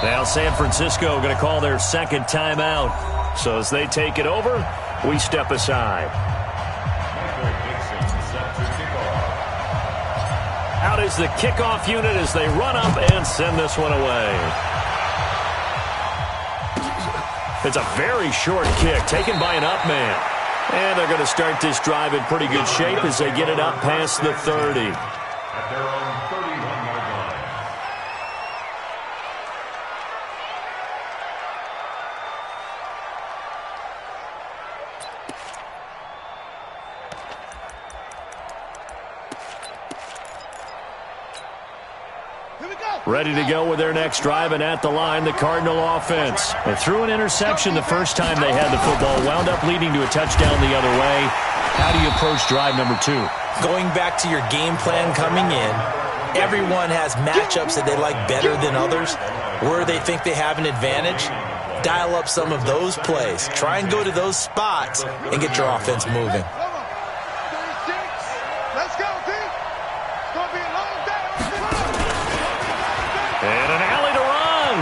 Now San Francisco going to call their second timeout. So as they take it over, we step aside. Out is the kickoff unit as they run up and send this one away. It's a very short kick taken by an up man. And they're going to start this drive in pretty good shape as they get it up past the 30. At their own 31-yard line. Ready to go with their next drive, and at the line, the Cardinal offense. And threw an interception the first time they had the football, wound up leading to a touchdown the other way. How do you approach drive number 2? Going back to your game plan coming in, everyone has matchups that they like better than others. Where they think they have an advantage, dial up some of those plays. Try and go to those spots and get your offense moving. Let's go, D. It's going to be a long day. And an alley to run.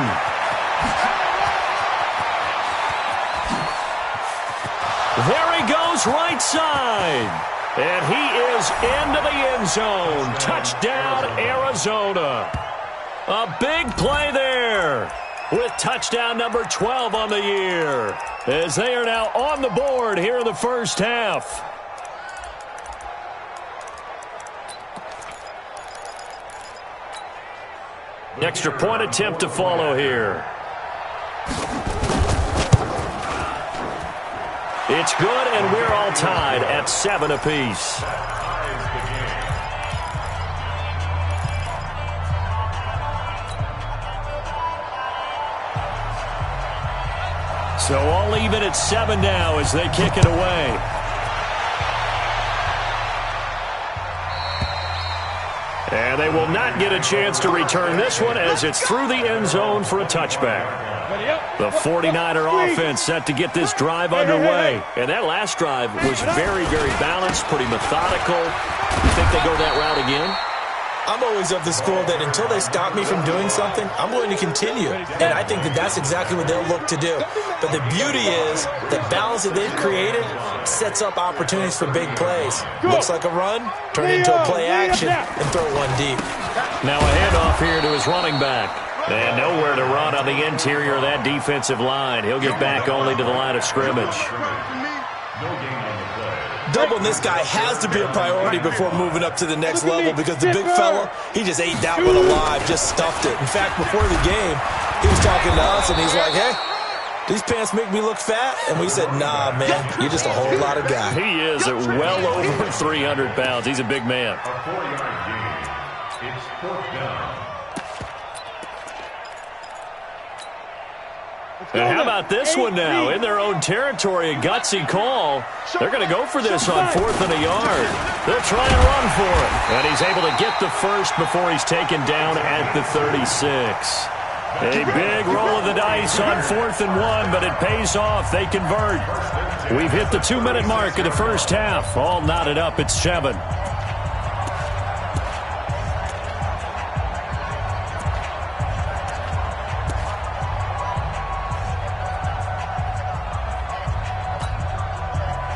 There he goes, right side. And he is into the end zone. Touchdown, Arizona. A big play there with touchdown number 12 on the year, as they are now on the board here in the first half. Extra point attempt to follow here. It's good, and we're all tied at 7 apiece. So all even at 7 now as they kick it away. And they will not get a chance to return this one as it's through the end zone for a touchback. The 49er offense set to get this drive underway. And that last drive was very, very balanced, pretty methodical. You think they go that route again? I'm always of the school that until they stop me from doing something, I'm going to continue. And I think that that's exactly what they'll look to do. But the beauty is the balance that they've created sets up opportunities for big plays. Looks like a run, turn it into a play action, and throw one deep. Now a handoff here to his running back. And nowhere to run on the interior of that defensive line. He'll get back only to the line of scrimmage. Doubling this guy has to be a priority before moving up to the next level because the big fella, he just ate that one alive, just stuffed it. In fact, before the game, he was talking to us, and he's like, hey, these pants make me look fat? And we said, nah, man, you're just a whole lot of guy. He is at well over 300 pounds. He's a big man. A 4-yard gain. It's 4th down. And how about this one now? In their own territory, a gutsy call. They're going to go for this on 4th and a yard. They'll try and run for it. And he's able to get the first before he's taken down at the 36. A big roll of the dice on 4th and 1, but it pays off. They convert. We've hit the 2-minute mark of the first half. All knotted up at 7.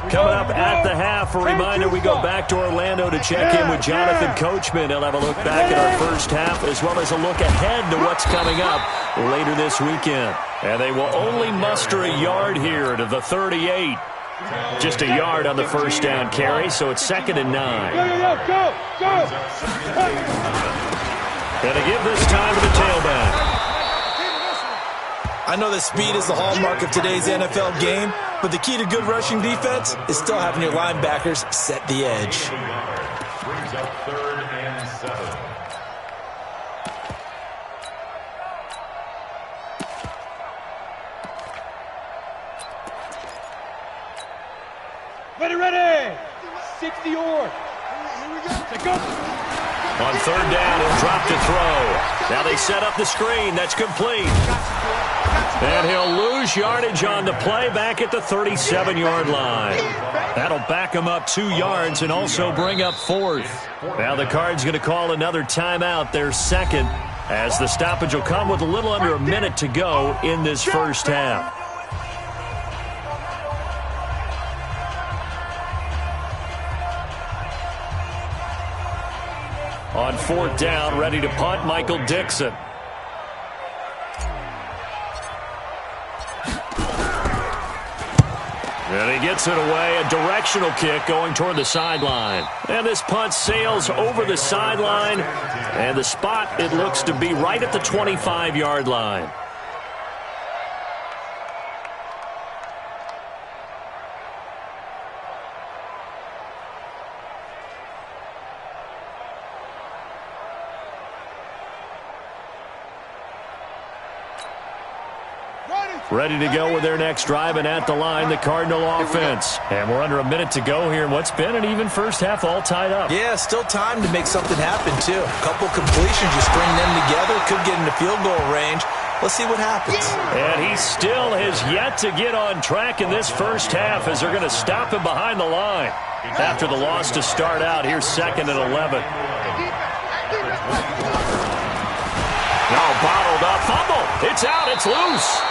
Coming up at the half, a reminder, we go back to Orlando to check in with Jonathan Coachman. He'll have a look back at our first half as well as a look ahead to what's coming up later this weekend. And they will only muster a yard here to the 38. Just a yard on the first down carry, so it's 2nd and 9. Go! And to give this time to the tailback. I know that speed is the hallmark of today's NFL game, but the key to good rushing defense is still having your linebackers set the edge. Brings up 3rd and 7. Ready! 60 yard. Here we go. On 3rd down, he'll drop to throw. Now they set up the screen. That's complete. And he'll lose yardage on the play back at the 37-yard line. That'll back him up 2 yards and also bring up 4th. Now the Cards going to call another timeout, their second. as the stoppage will come with a little under a minute to go in this first half. On fourth down, ready to punt, Michael Dixon. And he gets it away, a directional kick going toward the sideline. And this punt sails over the sideline, and the spot, it looks to be right at the 25-yard line. Ready to go with their next drive, and at the line, the Cardinal offense. And we're under a minute to go here in what's been an even first half, all tied up. Yeah, still time to make something happen, too. A couple completions, you string them together, could get into field goal range. Let's see what happens. And he still has yet to get on track in this first half as they're going to stop him behind the line. After the loss to start out, here's 2nd and 11. Now bottled up, fumble. It's out, it's loose.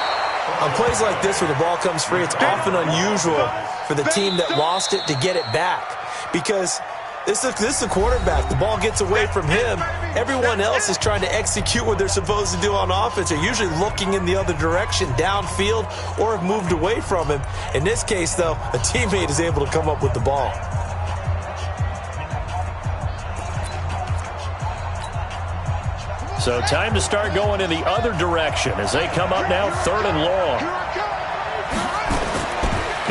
On plays like this where the ball comes free, it's often unusual for the team that lost it to get it back. Because this is the quarterback. The ball gets away from him. Everyone else is trying to execute what they're supposed to do on offense. They're usually looking in the other direction, downfield, or have moved away from him. In this case, though, a teammate is able to come up with the ball. So time to start going in the other direction as they come up now 3rd and long.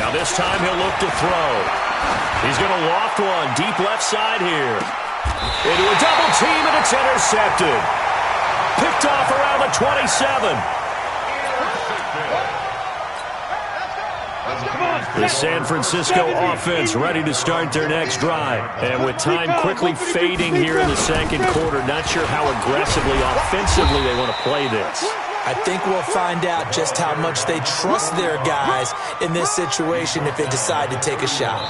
Now this time he'll look to throw. He's going to loft one deep left side here. Into a double team, and it's intercepted. Picked off around the 27. The San Francisco offense ready to start their next drive. And with time quickly fading here in the second quarter, not sure how aggressively, offensively they want to play this. I think we'll find out just how much they trust their guys in this situation if they decide to take a shot.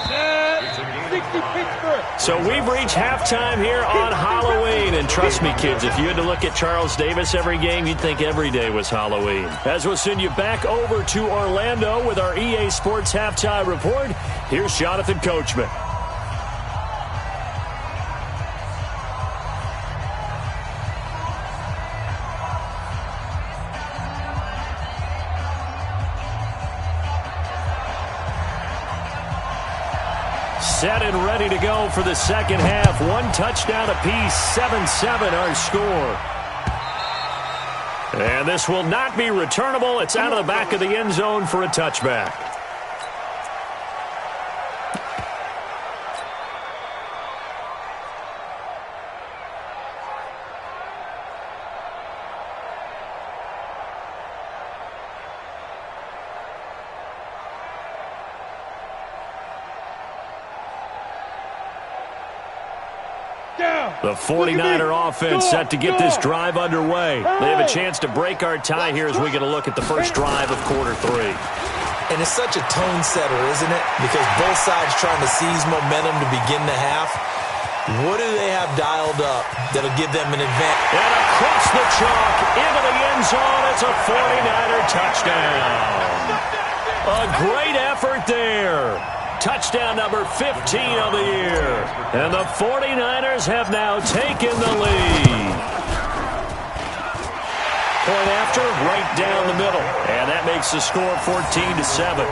So we've reached halftime here on Halloween. And trust me, kids, if you had to look at Charles Davis every game, you'd think every day was Halloween. As we'll send you back over to Orlando with our EA Sports Halftime Report, here's Jonathan Coachman. Set and ready to go for the second half. 1 touchdown apiece, 7-7 our score. And this will not be returnable. It's out of the back of the end zone for a touchback. The 49er offense set to get this drive underway. They have a chance to break our tie here as we get a look at the first drive of quarter 3. And it's such a tone setter, isn't it? Because both sides trying to seize momentum to begin the half. What do they have dialed up that'll give them an advantage? And across the chalk, into the end zone, it's a 49er touchdown. A great effort there. Touchdown number 15 of the year. And the 49ers have now taken the lead. Point after, right down the middle. And that makes the score 14-7.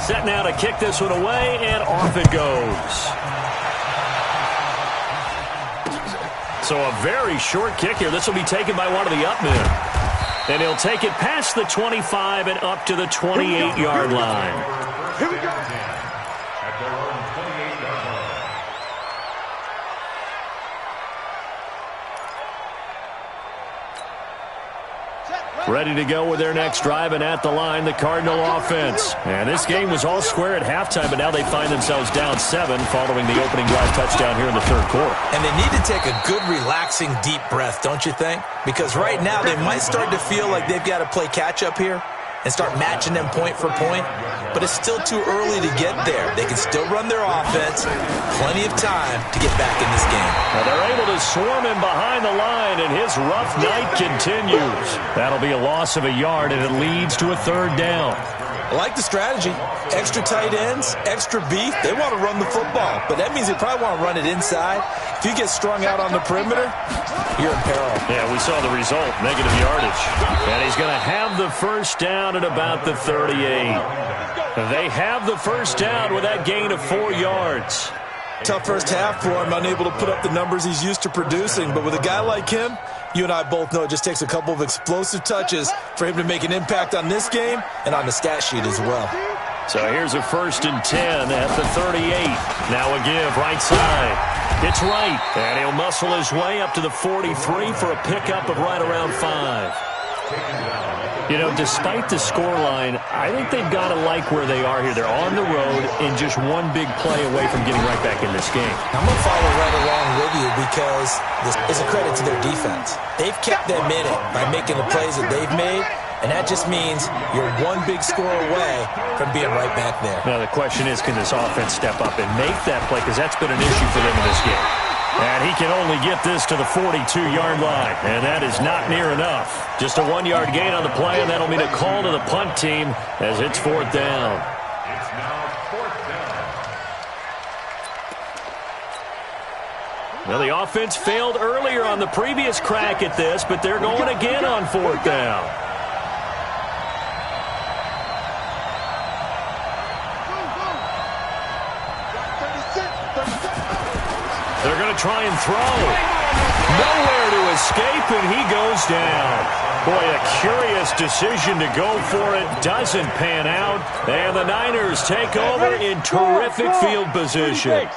Set now to kick this one away, and off it goes. So a very short kick here. This will be taken by one of the up men. And he'll take it past the 25 and up to the 28-yard line. Here we go. At their own 28-yard line. Set, Ready to go with their next drive, and at the line, the Cardinal offense. And this game was all square at halftime, but now they find themselves down 7 following the opening drive touchdown here in the third quarter. And they need to take a good, relaxing, deep breath, don't you think? Because right now they might start to feel like they've got to play catch-up here and start matching them point for point. But it's still too early to get there. They can still run their offense. Plenty of time to get back in this game. Well, they're able to swarm him behind the line, and his rough night continues. That'll be a loss of a yard, and it leads to a third down. I like the strategy. Extra tight ends, extra beef. They want to run the football, but that means they probably want to run it inside. If you get strung out on the perimeter, you're in peril. Yeah, we saw the result, negative yardage. And he's going to have the first down at about the 38. They have the first down with that gain of 4 yards. Tough first half for him, unable to put up the numbers he's used to producing. But with a guy like him, you and I both know it just takes a couple of explosive touches for him to make an impact on this game and on the stat sheet as well. So here's a 1st and 10 at the 38. Now a give right side. It's right, and he'll muscle his way up to the 43 for a pickup of right around 5. You know, despite the scoreline, I think they've got to like where they are here. They're on the road and just one big play away from getting right back in this game. I'm going to follow right along with you because this is a credit to their defense. They've kept them in it by making the plays that they've made, and that just means you're one big score away from being right back there. Now, the question is, can this offense step up and make that play? Because that's been an issue for them in this game. And he can only get this to the 42-yard line, and that is not near enough. Just a 1-yard gain on the play, and that'll mean a call to the punt team as it's 4th down. It's now 4th down. Now, the offense failed earlier on the previous crack at this, but they're going again on 4th down. They're going to try and throw. Nowhere to escape, and he goes down. Boy, a curious decision to go for it. Doesn't pan out. And the Niners take over in terrific field position.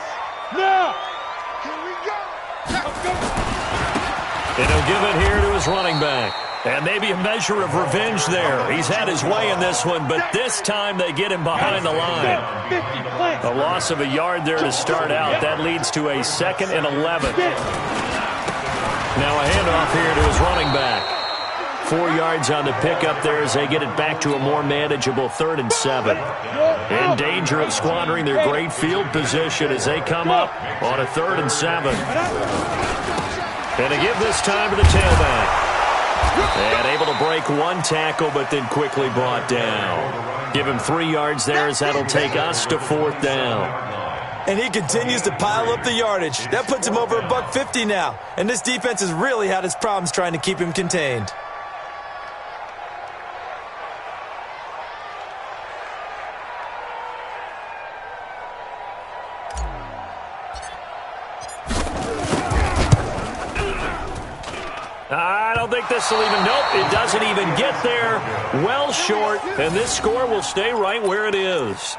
Now. And he'll give it here to his running back. And maybe a measure of revenge there. He's had his way in this one, but this time they get him behind the line. A loss of a yard there to start out. That leads to a 2nd and 11. Now a handoff here to his running back. 4 yards on the pickup there as they get it back to a more manageable 3rd and 7. In danger of squandering their great field position as they come up on a 3rd and 7. And to give this time to the tailback. And able to break 1 tackle, but then quickly brought down. Give him 3 yards there as that'll take us to 4th down. And he continues to pile up the yardage. That puts him over $150 now. And this defense has really had its problems trying to keep him contained. I don't think this will even, nope, it doesn't even get there. Well short, and this score will stay right where it is.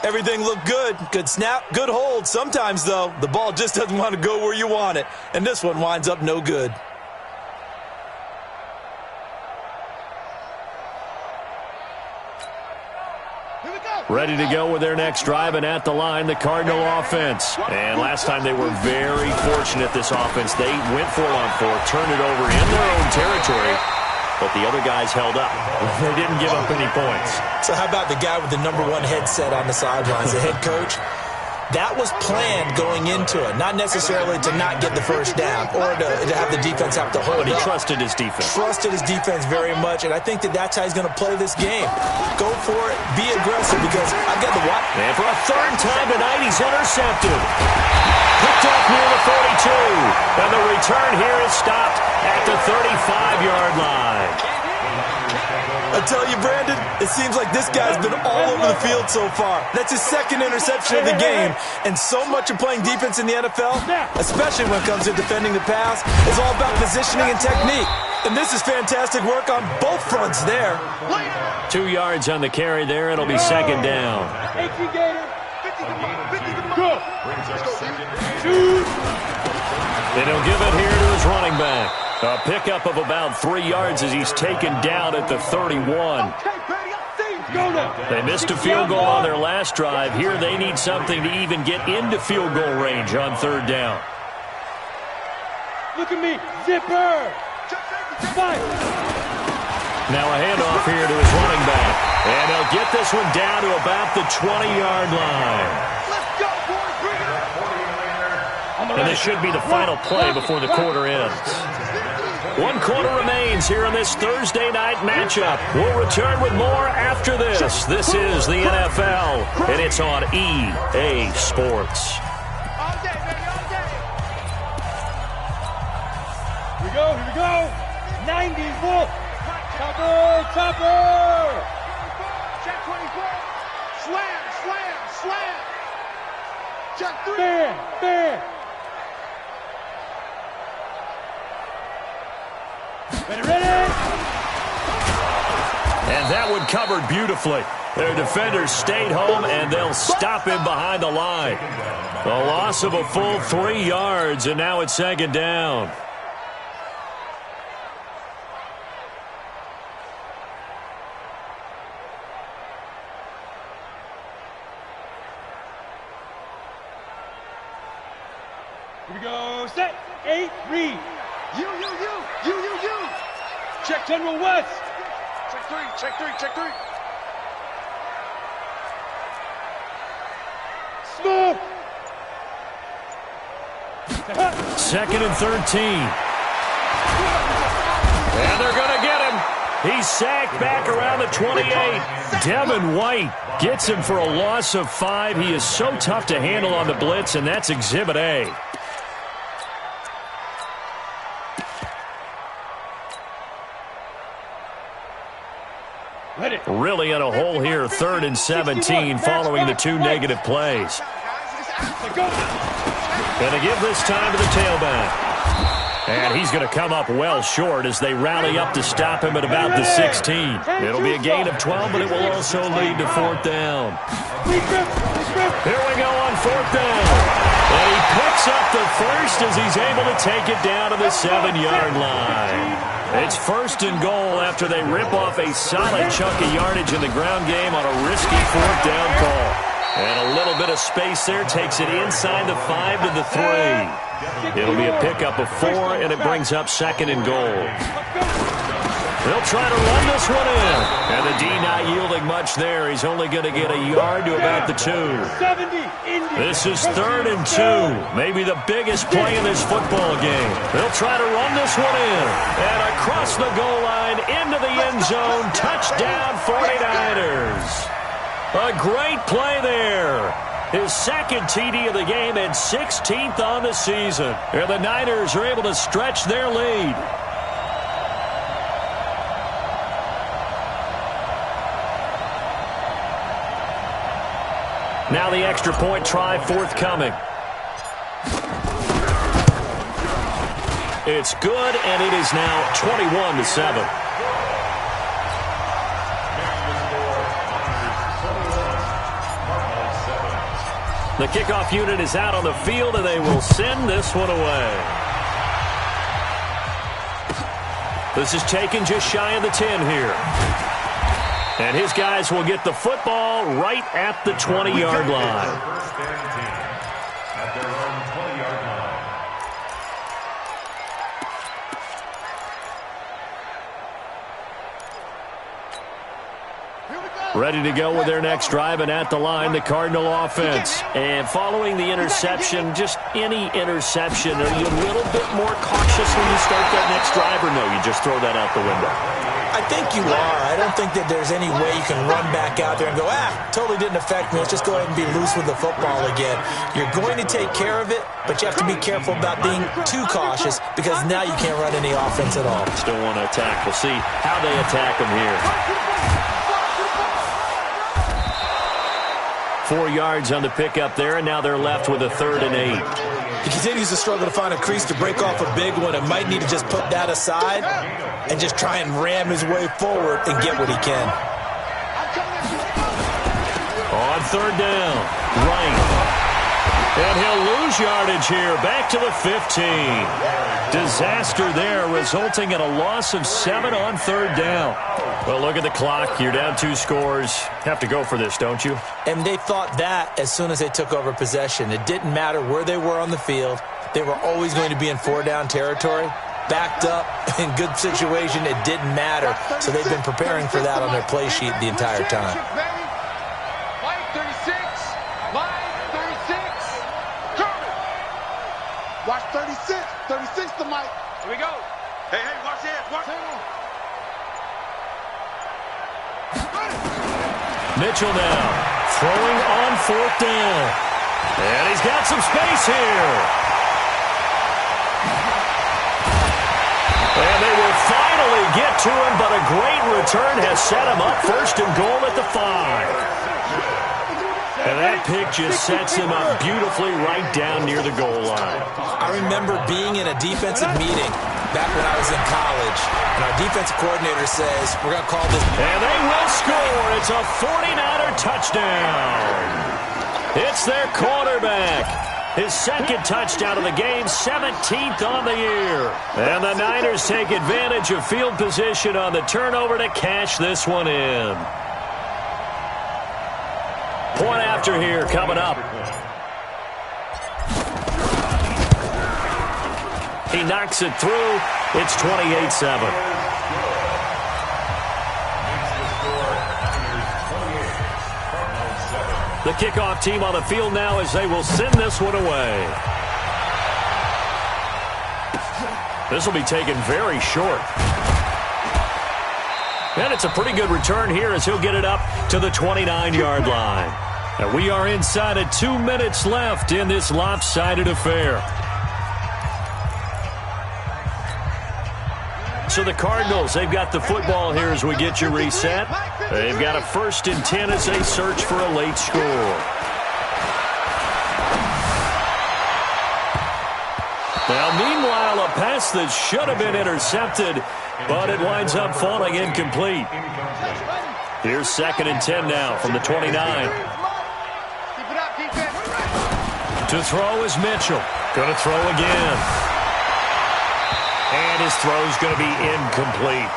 Everything looked good. Good snap, good hold. Sometimes, though, the ball just doesn't want to go where you want it. And this one winds up no good. Ready to go with their next drive, and at the line, the Cardinal offense. And last time they were very fortunate, this offense. They went 4 on 4, turned it over in their own territory, but the other guys held up. They didn't give up any points. So how about the guy with the number 1 headset on the sidelines, the head coach? That was planned going into it, not necessarily to not get the first down or to have the defense have to hold But he up. trusted his defense. Trusted his defense very much, and I think that's how he's going to play this game. Go for it, be aggressive, because I've got the watch. And for a 3rd time tonight, he's intercepted. Picked up near the 42, and the return here is stopped at the 35-yard line. I tell you, Brandon, it seems like this guy's been all over the field so far. That's his 2nd interception of the game. And so much of playing defense in the NFL, especially when it comes to defending the pass, is all about positioning and technique. And this is fantastic work on both fronts there. 2 yards on the carry there. It'll be 2nd down. And he'll give it here to his running back. A pickup of about 3 yards as he's taken down at the 31. They missed a field goal on their last drive. Here they need something to even get into field goal range on 3rd down. Look at me, zipper. Fight. Now a handoff here to his running back. And they'll get this one down to about the 20-yard line. Let's go, boys. Bring it up. And this should be the final play before the quarter ends. 1 quarter remains here in this Thursday night matchup. We'll return with more after this. This is the NFL, and it's on EA Sports. All day, baby, all day. Here we go. 90s wolf. Chopper. Check 24. Slam. Check 3. Bam. Ready. And that one covered beautifully. Their defenders stayed home, and they'll stop him behind the line. A loss of a full 3 yards, and now it's 2nd down. Here we go. Set. 8. Read. You. Check General West. Check three. Smoke. 2nd and 13. And they're going to get him. He's sacked back around the 28. Devin White gets him for a loss of 5. He is so tough to handle on the blitz, and that's Exhibit A. Really in a hole here, 3rd and 17 following the 2 negative plays. Going to give this time to the tailback. And he's going to come up well short as they rally up to stop him at about the 16. It'll be a gain of 12, but it will also lead to 4th down. Here we go on 4th down. And he picks up the first as he's able to take it down to the 7-yard line. It's 1st and goal after they rip off a solid chunk of yardage in the ground game on a risky 4th down call. And a little bit of space there takes it inside the 5 to the 3. It'll be a pickup of 4, and it brings up 2nd and goal. They'll try to run this one in. And the D not yielding much there. He's only going to get a yard to about the 2. This is 3rd and 2. Maybe the biggest play in this football game. They'll try to run this one in. And across the goal line into the end zone. Touchdown 49ers. A great play there. His 2nd TD of the game and 16th on the season. And the Niners are able to stretch their lead. Now the extra point try forthcoming. It's good, and it is now 21-7. The kickoff unit is out on the field, and they will send this one away. This is taken just shy of the 10 here. And his guys will get the football right at the 20-yard line. First and 10 at their own 20-yard line. Ready to go with their next drive, and at the line, the Cardinal offense. And following the interception, just any interception, are you a little bit more cautious when you start that next drive, or no, you just throw that out the window? I think you are. I don't think that there's any way you can run back out there and go, totally didn't affect me. Let's just go ahead and be loose with the football again. You're going to take care of it, but you have to be careful about being too cautious because now you can't run any offense at all. Still want to attack. We'll see how they attack them here. 4 yards on the pickup there, and now they're left with a 3rd and 8. He continues to struggle to find a crease to break off a big one and might need to just put that aside and just try and ram his way forward and get what he can. On 3rd down, right. And And he'll lose yardage here. Back to the 15. Disaster there, resulting in a loss of 7 on third down. Well, look at the clock. You're down 2 scores. Have to go for this, don't you? And they thought that as soon as they took over possession. It didn't matter where they were on the field. They were always going to be in 4-down territory. Backed up, in good situation, it didn't matter. So they've been preparing for that on their play sheet the entire time. Line 36. Line 36. Turner. Watch 36. 36 to Mike. Here we go. Hey, watch it. Watch it. Mitchell now throwing on 4th down. And he's got some space here. And they will finally get to him, but a great return has set him up 1st and goal at the 5. And that pick just sets him up beautifully right down near the goal line. I remember being in a defensive meeting back when I was in college, and our defensive coordinator says, we're going to call this. And they will score. It's a 49er touchdown. It's their quarterback. His 2nd touchdown of the game, 17th on the year. And the Niners take advantage of field position on the turnover to cash this one in. Point after here coming up. He knocks it through. It's 28-7. The kickoff team on the field now as they will send this one away. This will be taken very short. And it's a pretty good return here as he'll get it up to the 29-yard line. And we are inside of 2 minutes left in this lopsided affair. So the Cardinals, they've got the football here as we get you reset. They've got a 1st and 10 as they search for a late score. Now, meanwhile, a pass that should have been intercepted, but it winds up falling incomplete. Here's 2nd and 10 now from the 29. To throw is Mitchell. Going to throw again. And his throw's going to be incomplete.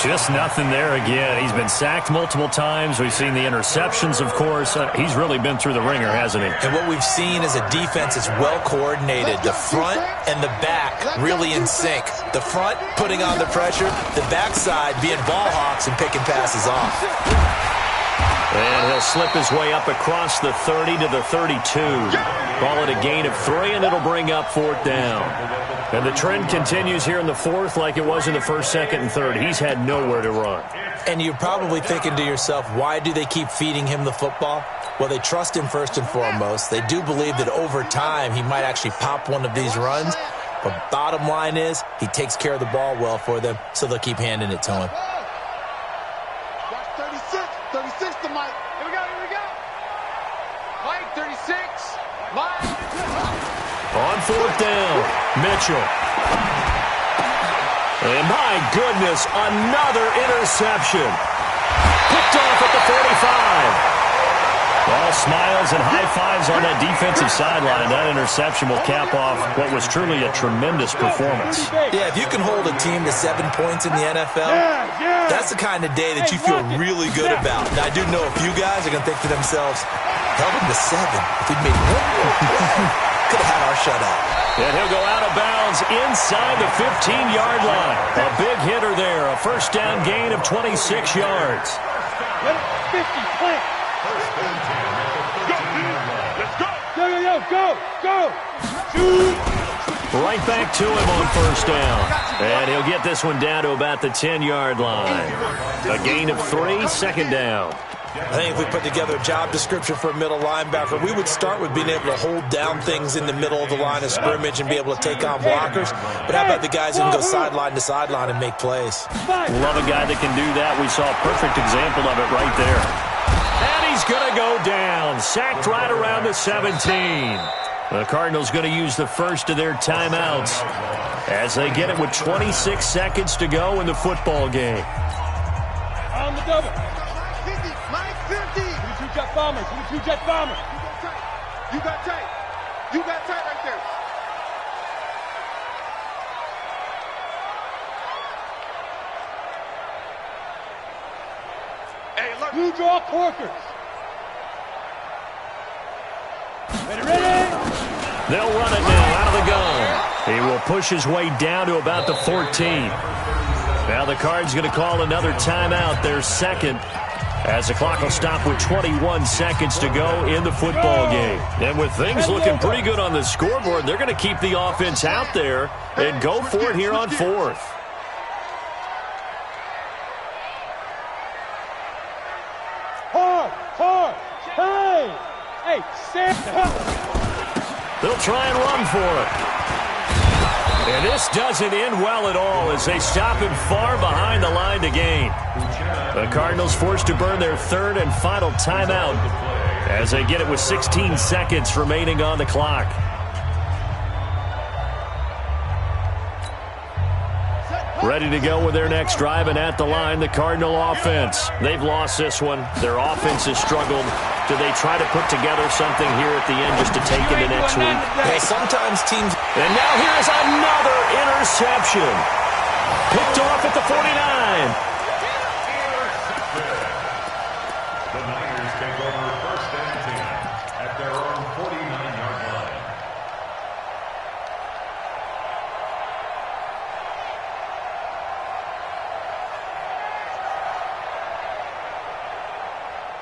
Just nothing there again. He's been sacked multiple times. We've seen the interceptions, of course. He's really been through the ringer, hasn't he? And what we've seen is a defense that's well coordinated. The front and the back really in sync. The front putting on the pressure. The backside being ball hawks and picking passes off. And he'll slip his way up across the 30 to the 32. Call it a gain of 3, and it'll bring up 4th down. And the trend continues here in the 4th like it was in the 1st, 2nd, and 3rd. He's had nowhere to run. And you're probably thinking to yourself, why do they keep feeding him the football? Well, they trust him first and foremost. They do believe that over time he might actually pop one of these runs. But bottom line is he takes care of the ball well for them, so they'll keep handing it to him. Watch 36. 36 to Mike. Here we go. Line 36. Line. On 4th down, Mitchell. And my goodness, another interception. Picked off at the 45. All smiles and high fives on that defensive sideline. That interception will cap off what was truly a tremendous performance. Yeah, if you can hold a team to 7 points in the NFL, that's the kind of day that you feel really good about. Now, I do know a few guys are going to think to themselves, held them to 7. If we'd made one more, could have had our shutout. And he'll go out of bounds inside the 15-yard line. A big hitter there. A 1st down gain of 26 yards. 50, plant. Go. Right back to him on 1st down. And he'll get this one down to about the 10-yard line. A gain of 3, 2nd down. I think if we put together a job description for a middle linebacker, we would start with being able to hold down things in the middle of the line of scrimmage and be able to take on blockers. But how about the guys who can go sideline to sideline and make plays? Love a guy that can do that. We saw a perfect example of it right there. And he's going to go down. Sacked right around the 17. The Cardinals going to use the first of their timeouts as they get it with 26 seconds to go in the football game. On the double. 50, Mike 50. 22 jet bombers. You got tape. You got tight right there. Hey, look. You draw corkers. Ready? They'll run it now out of the gun. He will push his way down to about the 14. Now the Card's going to call another timeout, their second, as the clock will stop with 21 seconds to go in the football game. And with things looking pretty good on the scoreboard, they're going to keep the offense out there and go for it here on fourth. Hard. Hey, Sam. They'll try and run for it. And this doesn't end well at all as they stop him far behind the line to gain. The Cardinals forced to burn their third and final timeout as they get it with 16 seconds remaining on the clock. Ready to go with their next drive, and at the line, the Cardinal offense. They've lost this one. Their offense has struggled. Do they try to put together something here at the end just to take into next week? Yeah, sometimes teams... And now here's another interception. Picked off at the 49. The Niners take over first and 10 at their own 49-yard line.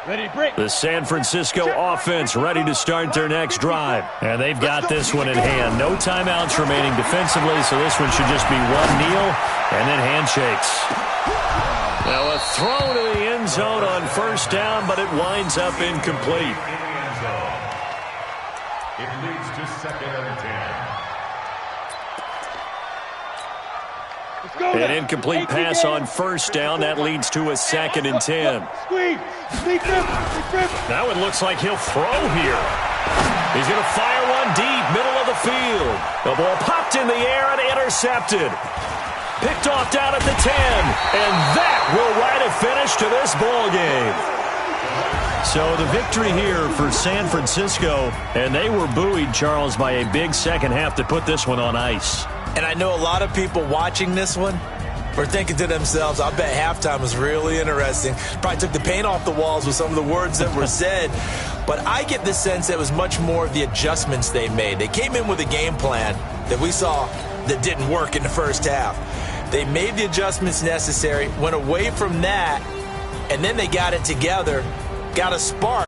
Ready, break. The San Francisco offense ready to start their next drive. And they've got this one in hand. No timeouts remaining defensively, so this one should just be one kneel and then handshakes. Now a throw to the end zone on first down, but it winds up incomplete. It leads to second and 10. An incomplete pass on first down. That leads to a second and 10. Now it looks like he'll throw here. He's going to fire one deep, middle of the field. The ball popped in the air and intercepted. Picked off down at the 10. And that will write a finish to this ball game. So the victory here for San Francisco, and they were buoyed, Charles, by a big second half to put this one on ice. And I know a lot of people watching this one were thinking to themselves, I bet halftime was really interesting. Probably took the paint off the walls with some of the words that were said. But I get the sense that it was much more of the adjustments they made. They came in with a game plan that we saw that didn't work in the first half. They made the adjustments necessary, went away from that, and then they got it together, got a spark.